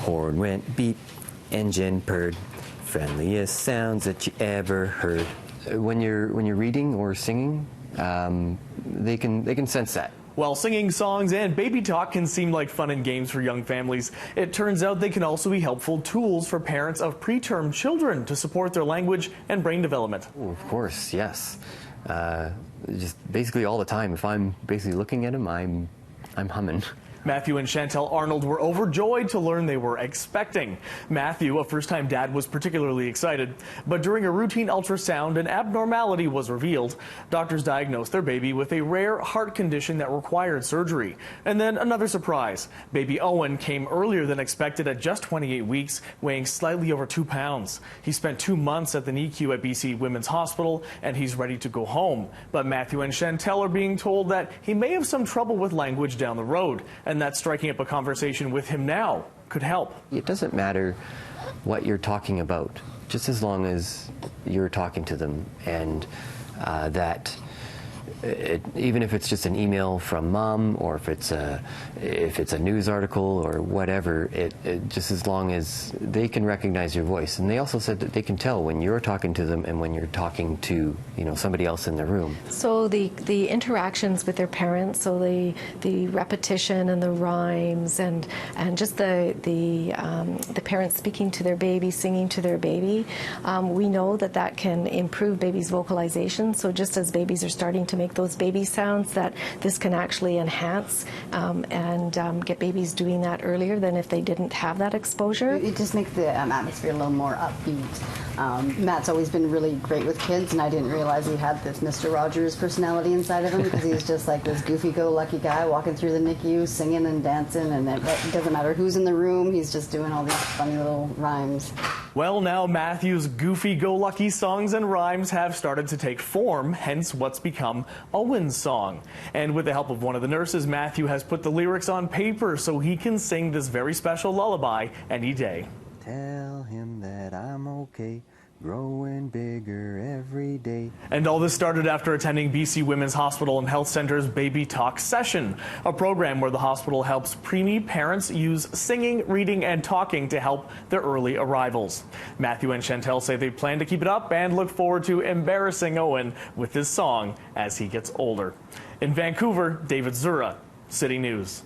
Horn went beep, engine purred, friendliest sounds that you ever heard. When you're reading or singing, they can sense that. While singing songs and baby talk can seem like fun and games for young families, it turns out they can also be helpful tools for parents of preterm children to support their language and brain development. Oh, of course, yes. Just basically all the time. If I'm basically looking at them, I'm humming. Matthew and Chantel Arnold were overjoyed to learn they were expecting. Matthew, a first-time dad, was particularly excited, but during a routine ultrasound, an abnormality was revealed. Doctors diagnosed their baby with a rare heart condition that required surgery. And then another surprise. Baby Owen came earlier than expected at just 28 weeks, weighing slightly over 2 pounds. He spent 2 months at the NICU at BC Women's Hospital, and he's ready to go home. But Matthew and Chantel are being told that he may have some trouble with language down the road, and that striking up a conversation with him now could help. It doesn't matter what you're talking about, just as long as you're talking to them, and even if it's just an email from mom, or if it's a news article or whatever, just as long as they can recognize your voice. And they also said that they can tell when you're talking to them and when you're talking to somebody else in the room. So the interactions with their parents, so the repetition and the rhymes and just the parents speaking to their baby, singing to their baby, we know that can improve babies' vocalization. So just as babies are starting to make those baby sounds, that this can actually enhance and get babies doing that earlier than if they didn't have that exposure. It just makes the atmosphere a little more upbeat. Matt's always been really great with kids, and I didn't realize he had this Mr. Rogers personality inside of him, because he's just like this goofy-go-lucky guy walking through the NICU singing and dancing, and it doesn't matter who's in the room, he's just doing all these funny little rhymes. Well, now Matthew's goofy-go-lucky songs and rhymes have started to take form, hence what's become Owen's song. And with the help of one of the nurses, Matthew has put the lyrics on paper so he can sing this very special lullaby any day. Tell him that I'm okay, growing bigger every day. And all this started after attending BC Women's Hospital and Health Centre's Baby Talk session, a program where the hospital helps preemie parents use singing, reading, and talking to help their early arrivals. Matthew and Chantel say they plan to keep it up and look forward to embarrassing Owen with this song as he gets older. In Vancouver, David Zura, City News.